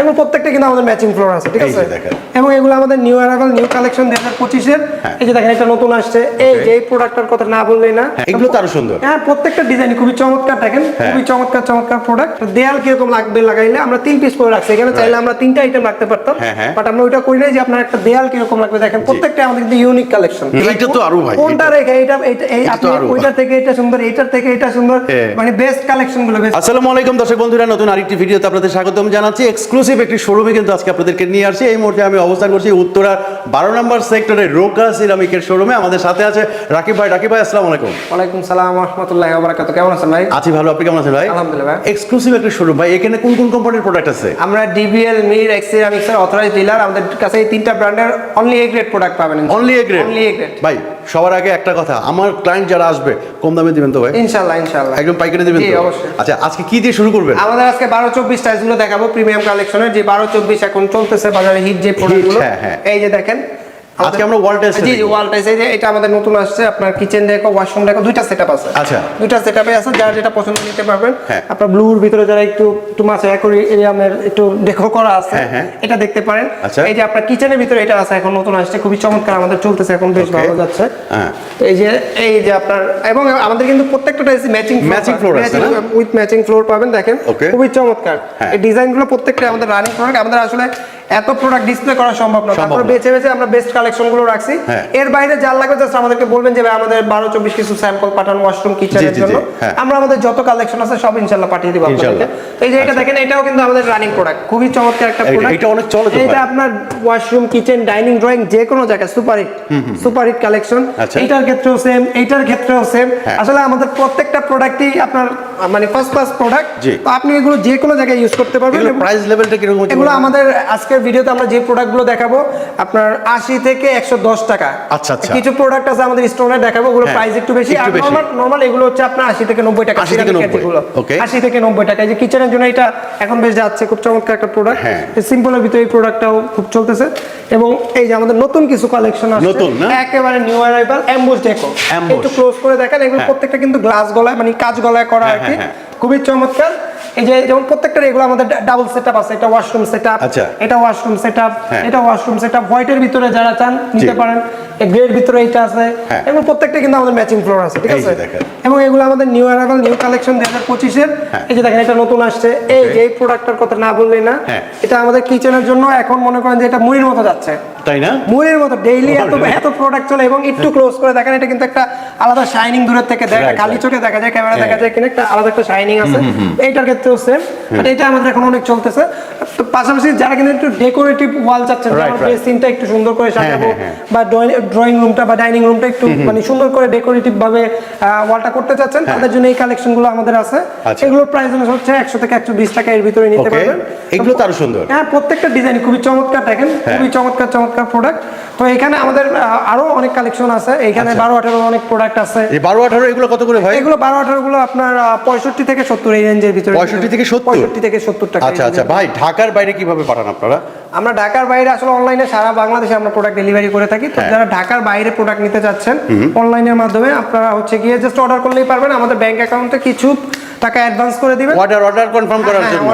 এবং প্রত্যেকটা কিন্তু আমাদের ম্যাচিং ফ্লোর আছে, ঠিক আছে? এবং এগুলো আমাদের নিউ অ্যারাইভাল নিউ কালেকশন 2025 এর। এই যে দেখেন এটা নতুন আসছে, এই যে এই প্রোডাক্টটার কথা না বললেই না। এগুলো তো আরো সুন্দর। হ্যাঁ, প্রত্যেকটা ডিজাইন খুবই চমৎকার, দেখেন খুবই চমৎকার প্রোডাক্ট। দেয়াল কিরকম লাগবে লাগাইলে আমরা 3 পিস করে রাখছি এখানে, চাইলে আমরা 3টা আইটেম রাখতে পারতাম, বাট আমরা ওইটা করি নাই যে আপনার একটা দেয়াল কিরকম লাগবে। দেখেন প্রত্যেকটা আমাদের কিন্তু ইউনিক কালেকশন। এটা তো আরো ভাই, কোনটা রেখে এটা এই আপনি ওইটা থেকে এটা সুন্দর, এইটার থেকে এটা সুন্দর, মানে বেস্ট কালেকশন গুলো। আসসালামু আলাইকুম দর্শক বন্ধুরা, নতুন আরেকটি ভিডিওতে আপনাদের স্বাগতম জানাচ্ছি। এক্সক্লুসিভ একটি শোরুমে কিন্তু আজকে আপনাদেরকে নিয়ে আসছি। এই মুহূর্তে আমি অবস্থান করছি উত্তরা 12 নম্বর সেক্টরে রোকা সিরামিকের শোরুমে। আমাদের সাথে আছে রাকিব ভাই। রাকিব ভাই আসসালামু আলাইকুম। ওয়ালাইকুম সালাম ওয়া রাহমাতুল্লাহি ওয়া বারাকাতুহু। কেমন আছেন ভাই? আছি ভালো, আপনি কেমন আছেন ভাই? আলহামদুলিল্লাহ ভাই। এক্সক্লুসিভ একটা শোরুম ভাই, এখানে কোন কোন কোম্পানির প্রোডাক্ট আছে? আমরা ডিবিএল, মির, এক্স সিরামিক্স এর অথরাইজড ডিলার। আমাদের কাছে এই তিনটা ব্র্যান্ডের অনলি এ গ্রেড প্রোডাক্ট পাবেন। Only A grade? Only A grade ভাই সবার আগে একটা কথা, আমার ক্লায়েন্ট যারা আসবে কম দামে দিবেন তো ভাই? ইনশাআল্লাহ একদম পাইকারি দিবেন তো? অবশ্যই। আচ্ছা, আজকে কি দিয়ে শুরু করবেন? আমাদের আজকে 12-24 টাইলস গুলো দেখাবো, প্রিমিয়াম কালেকশনের। যে 12-24 এখন চলতেছে বাজারে হিট যে প্রোডাক্টগুলো, এই যে দেখেন আজকে আমরা ওয়াল টাইলস। জি ওয়াল টাইলস, এই যে এটা আমাদের নতুন আসছে। আপনার কিচেন ডেকো, ওয়াশরুম ডেকো, দুইটা সেটআপ আছে। আচ্ছা, দুইটা সেটআপে আছে, যার যেটা পছন্দ নিতে পারবেন। আপনার ব্লুর ভিতরে যারা একটু মাছ অ্যাকোয়ারিয়ামের একটু ডেকো করা আছে, এটা দেখতে পারেন। এই যে আপনার কিচেনের ভিতরে এটা আছে, এখন নতুন আসছে, খুবই চমৎকার, আমাদের চলতেছে এখন, বেশ ভালো যাচ্ছে। তো এই যে আপনার, এবং আমাদের কিন্তু প্রত্যেকটা টাইলস ম্যাচিং ফ্লোর আছে, উইথ ম্যাচিং ফ্লোর পাবেন। দেখেন খুবই চমৎকার এই ডিজাইনগুলো, প্রত্যেকটা আমাদের রানিং প্রোডাক্ট। আমাদের আসলে এত প্রোডাক্ট ডিসপ্লে করা সম্ভব না, তারপরে বেছে বেছে আমরা বেস্ট কালেকশন গুলো রাখছি। এর বাইরে যার লাগবে জাস্ট আমাদেরকে বলবেন যে ভাই আমাদের 12-24 কিছু স্যাম্পল পাঠান ওয়াশরুম কিচেনের জন্য। আমরা আমাদের যত কালেকশন আছে সব ইনশাআল্লাহ পাঠিয়ে দিব আপনাদেরকে। এই যে এটা দেখেন, এটাও কিন্তু আমাদের রানিং প্রোডাক্ট, খুবই চমৎকার একটা প্রোডাক্ট। এটা অনেক চলে তো ভাই। এটা আপনার ওয়াশরুম কিচেন ডাইনিং ড্রয়িং যে কোনো জায়গায় সুপার হিট কালেকশন। এইটার ক্ষেত্রেও সেম, এইটার ক্ষেত্রেও সেম। আসলে আমাদের প্রত্যেকটা প্রোডাক্টই আপনার মানে ফার্স্ট ক্লাস প্রোডাক্ট, তো আপনি এগুলো যে কোনো জায়গায় ইউজ করতে পারবেন। প্রাইস লেভেলটা কি রকম? এগুলো আমাদের আজকের ভিডিওতে আমরা যে প্রোডাক্টগুলো দেখাবো আপনার 80 থেকে 110 টাকা। আচ্ছা আচ্ছা। কিছু প্রোডাক্ট আছে আমাদের স্টোরে দেখাবো, ওগুলো প্রাইস একটু বেশি। আর নরমাল এগুলো হচ্ছে আপনার 80 থেকে 90 টাকা। 80 থেকে 90, ওকে। 80 থেকে 90 টাকা। এই যে কিচেনের জন্য এটা এখন বেশ যাচ্ছে, খুব চমৎকার একটা প্রোডাক্ট। সিম্পলের ভিতরে এই প্রোডাক্টটাও খুব চলতেছে। এবং এই যে আমাদের নতুন কিছু কালেকশন আছে, নতুন না, একেবারে নিউ অ্যারাইভাল এমবোস ডেকো। একটু ক্লোজ করে দেখেন, এগুলো প্রত্যেকটা কিন্তু গ্লাস গলায়, মানে কাঁচ গলায় করা আর কি, খুবই চমৎকার। এই যে যেমন প্রত্যেকটা এগুলো আমাদের ডাবল সেটআপ আছে। এটা ওয়াশরুম সেটআপ, এটা ওয়াশরুম সেটআপ, এটা ওয়াশরুম সেটআপ। হোয়াইটের ভিতরে যারা চান নিতে পারেন, এই গ্রের ভিতরে এটা আছে। এবং প্রত্যেকটা কিন্তু আমাদের ম্যাচিং ফ্লোর আছে, ঠিক আছে? এবং এগুলো আমাদের নিউ অ্যারাইভাল নিউ কালেকশন 2025 এর। এই যে দেখেন এটা নতুন আসছে, এই যে এই প্রোডাক্টটার কথা না বললেই না। এটা আমাদের কিচেনের জন্য এখন মনে করেন যে এটা মুড়ির মতো যাচ্ছে, তাই না? মুড়ির মতো ডেইলি এত প্রোডাক্ট চলে। এবং একটু ক্লোজ করে দেখেন, এটা কিন্তু একটা আলাদা শাইনিং দূরের থেকে দেখা, খালি চোখে দেখা যায়, ক্যামেরা দেখা যায় কিনা, একটা আলাদা একটা শাইনিং আছে। এইটার ক্ষেত্রেও সেম, বাট এটা আমাদের এখন অনেক চলতেছে। তো পাশাপাশি যারা কিন্তু একটু ডেকোরেটিভ ওয়াল চাচ্ছেন, বেসিনটা একটু সুন্দর করে সাজাবো, বা ড্রয়িং রুমটা বা ডাইনিং রুমটা একটু মানে সুন্দর করে ডেকোরেটিভ ভাবে ওয়ালটা করতে চাচ্ছেন, তাদের জন্য এই কালেকশন গুলো আমাদের আছে। এগুলোর প্রাইস হচ্ছে 100 থেকে 120 টাকা, এর ভিতরে নিতে পারবেন। এগুলো তো আরো সুন্দর। হ্যাঁ, প্রত্যেকটা ডিজাইন খুবই চমৎকার, দেখেন খুবই চমৎকার প্রোডাক্ট। তো এখানে আমাদের আরো অনেক কালেকশন আছে। এখানে 12-18 অনেক প্রোডাক্ট আছে। এই 12-18 এগুলো কত করে ভাই? এগুলো 12-18 গুলো আপনার 65 থেকে 70 এই রেঞ্জের ভিতরে। 65 থেকে 70 টাকা। আচ্ছা আচ্ছা ভাই, ঢাকার বাইরে কিভাবে পাঠান আপনারা? আমরা ঢাকার বাইরে আসলে অনলাইনে সারা বাংলাদেশে আমরা প্রোডাক্ট ডেলিভারি করে থাকি। তো যারা ঢাকার বাইরে প্রোডাক্ট নিতে চাচ্ছেন অনলাইনের মাধ্যমে, আপনারা হচ্ছে গিয়ে জাস্ট অর্ডার করলেই পারবেন। আমাদের ব্যাংক অ্যাকাউন্টে কিছু টাকা অ্যাডভান্স করে দিবেন, অর্ডার কনফার্ম করার জন্য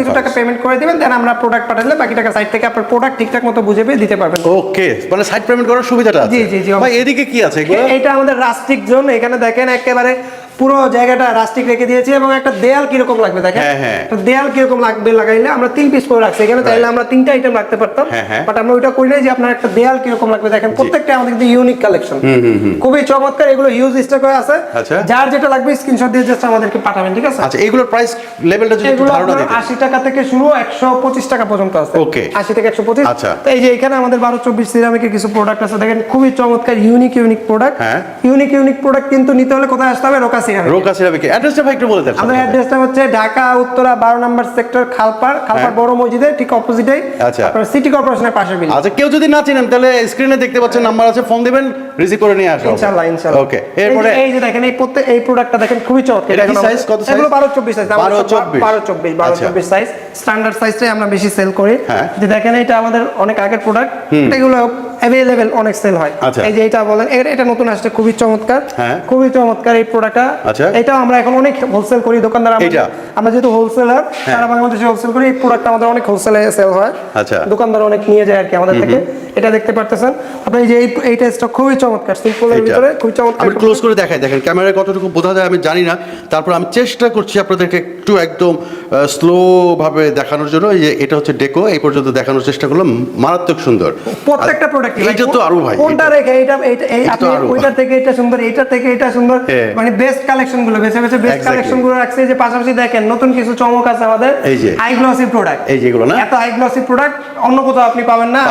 কিছু টাকা পেমেন্ট করে দিবেন, দেন আমরা প্রোডাক্ট পাঠালে বাকি টাকা সাইট থেকে আপনার প্রোডাক্ট ঠিকঠাক মতো বুঝে পেয়ে দিতে পারবেন। ওকে, মানে সাইট পেমেন্ট করার সুবিধাটা আছে। জি ভাই এদিকে কি আছে? এটা আমাদের রাস্টিক জোন। এখানে দেখেন একেবারে পুরো জায়গাটা রাস্টিক রেখে দিয়েছি। এবং একটা দেয়াল কিরকম লাগবে দেখেন, দেয়াল কিরকম লাগবে লাগাইলে আমরা 3 পিস করে রাখছি এখানে, চাইলে আমরা 3টা আইটেম রাখতে পারতাম, বাট আমরা ওইটা করি নাই যে আপনার একটা দেয়াল কিরকম লাগবে। দেখেন প্রত্যেকটা আমাদের কিন্তু ইউনিক কালেকশন, খুবই চমৎকার। এগুলো হিউজ স্টক হয়ে আছে, যার যেটা লাগবে স্ক্রিনশট দিয়ে জাস্ট আমাদেরকে পাঠাবেন, ঠিক আছে? আচ্ছা, এগুলোর প্রাইস লেভেলটা যদি একটু ধারণা দিতেন। 80 টাকা থেকে শুরু 125 টাকা পর্যন্ত আছে। ওকে, 80 থেকে 125। আচ্ছা, তো এই যে এখানে আমাদের 12-24 সিরামিকের কিছু প্রোডাক্ট আছে, দেখেন খুবই চমৎকার ইউনিক প্রোডাক্ট। ইউনিক প্রোডাক্ট কিন্তু নিতে হলে কোথায় আসতে হবে? Roca ceramic. অ্যাড্রেসটা ভাই একটু বলে দেন। আমাদের অ্যাড্রেসটা হচ্ছে ঢাকা উত্তরা 12 নম্বর সেক্টর, খালপাড় বড় মসজিদের ঠিক অপোজিটেই, আপনার সিটি কর্পোরেশনের পাশে বিল্ডিং। আচ্ছা, কেউ যদি না চিনেন তাহলে স্ক্রিনে দেখতে পাচ্ছেন নাম্বার আছে, ফোন দিবেন, রিসিভ করে নিয়ে আসো ইনশাআল্লাহ ইনশাআল্লাহ। ওকে এরপরে এই যে দেখেন এই প্রোডাক্টটা দেখেন খুবই চমৎকার। এটা কি size কত size? এগুলো 12-24 সাইজ। 12-24 12-24 সাইজ। স্ট্যান্ডার্ড সাইজটাই আমরা বেশি সেল করি। হ্যাঁ। যে দেখেন এটা আমাদের অনেক আগের প্রোডাক্ট। এগুলো अवेलेबल অনেক সেল হয়। আচ্ছা। এই যে এটা বলেন এটা নতুন আসছে খুবই চমৎকার। হ্যাঁ। খুবই চমৎকার এই প্রোডাক্টটা। আচ্ছা। এটাও আমরা এখন অনেক হোলসেল করি দোকানদার আমরা যেহেতু হোলসেলার সারা বাংলাদেশে হোলসেল করি এই প্রোডাক্টটা আমাদের অনেক হোলসেলে সেল হয়। আচ্ছা। দোকানদার অনেক নিয়ে যায় আর কি আমাদের থেকে। এটা দেখতে পারতেছেন আপনি এই যে এইটা স্টক খুবই চমৎকার সিম্পলের ভিতরে খুবই চমৎকার। আমি ক্লোজ করে দেখাই দেখেন ক্যামেরায় কতটুকু বোঝা যায় আমি জানি না তারপর আমি চেষ্টা করছি আপনাদেরকে একটু একদম স্লো ভাবে দেখানোর জন্য এই যে এটা হচ্ছে ডেকো এই পর্যন্ত দেখানোর চেষ্টা করলাম মারাত্মক সুন্দর প্রত্যেকটা প্রোডাক্ট এইটা তো আরো ভাই কোনটা রেখে এই আপনি ওইটা থেকে এটা সুন্দর এইটা থেকে এটা সুন্দর মানে বেস্ট কালেকশন গুলো বেছে বেছে বেস্ট কালেকশন গুলো রাখছে যে পাশাপাশি দেখেন নতুন কিছু চমক আছে আমাদের হাই গ্লসি প্রোডাক্ট এই যেগুলো না এত হাই গ্লসি প্রোডাক্ট অন্য কোথাও আপনি পাবেন না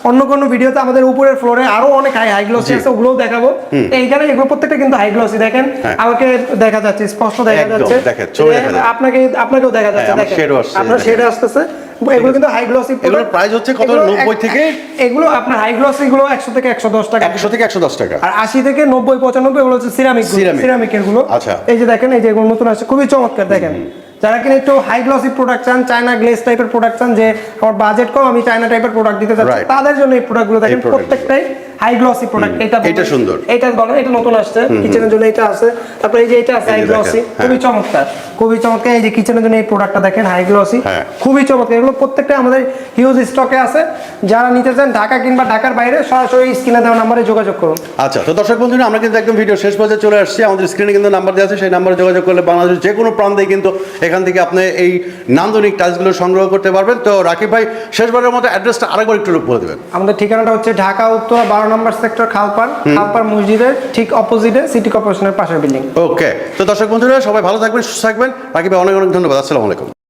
অন্য কোনো ভিডিওতে আমাদের উপরের ফ্লোরে আরো অনেক হাই গ্লসি আছে ওগুলোও দেখাবো এইখানে এগুলো প্রত্যেকটা কিন্তু হাই গ্লসি দেখেন আমাকে দেখা যাচ্ছে স্পষ্ট দেখা যাচ্ছে আপনাকেও দেখা যাচ্ছে দেখেন আপনার শেড আসতেছে এগুলো কিন্তু হাই গ্লসি এগুলোর প্রাইস হচ্ছে কত 90 থেকে এগুলো আপনার হাই গ্লসি গুলো 100 থেকে 110 টাকা 100 থেকে 110 টাকা আর 80 থেকে 90 95 এগুলো হচ্ছে সিরামিকের গুলো আচ্ছা এই যে দেখেন এই যে এগুলো নতুন আসছে খুবই চমৎকার দেখেন যারা কিনা একটু হাই গ্লসি প্রোডাক্ট চান চায়না গ্লেজ টাইপের প্রোডাক্ট চান যে আমার বাজেট কম আমি চায়না টাইপের প্রোডাক্ট দিতে চাচ্ছি তাদের জন্য এই প্রোডাক্টগুলো দেখেন প্রত্যেকটাই হাই গ্লসি প্রোডাক্ট এটা সুন্দর এটা বলেন এটা নতুন আসছে কিচেনের জন্য এটা আছে তারপর এই যে এটা আছে হাই গ্লসি খুবই চমৎকার এই যে কিচেনের জন্য এই প্রোডাক্টটা দেখেন হাই গ্লসি খুবই চমৎকার এগুলো প্রত্যেকটা আমাদের হিউজ স্টকে আছে যারা নিতে চান ঢাকা কিংবা ঢাকার বাইরে সরাসরি স্ক্রিনে দেওয়া নম্বরে যোগাযোগ করুন আচ্ছা তো দর্শক বন্ধুরা আমরা কিন্তু একদম ভিডিও শেষ পর্যায়ে চলে আসছি আমাদের স্ক্রিনে কিন্তু নাম্বার দেওয়া আছে সেই নম্বরে যোগাযোগ করলে বাংলাদেশের যে কোনো প্রান্তে কিন্তু এখান থেকে আপনি এই নান্দনিক টাইলসগুলো সংগ্রহ করতে পারবেন তো রাকিব ভাই শেষবারের মতো অ্যাড্রেসটা আরেকবার একটু বলে দেবেন আমাদের ঠিকানাটা হচ্ছে ঢাকা উত্তরা 12 নম্বর সেক্টর খালপার মসজিদের ঠিক অপোজিটে সিটি কর্পোরেশনের পাশের বিল্ডিং ওকে তো দর্শক বন্ধুরা সবাই ভালো থাকবেন সুস্থ থাকবেন রাকিব ভাই অনেক অনেক ধন্যবাদ আসসালামু আলাইকুম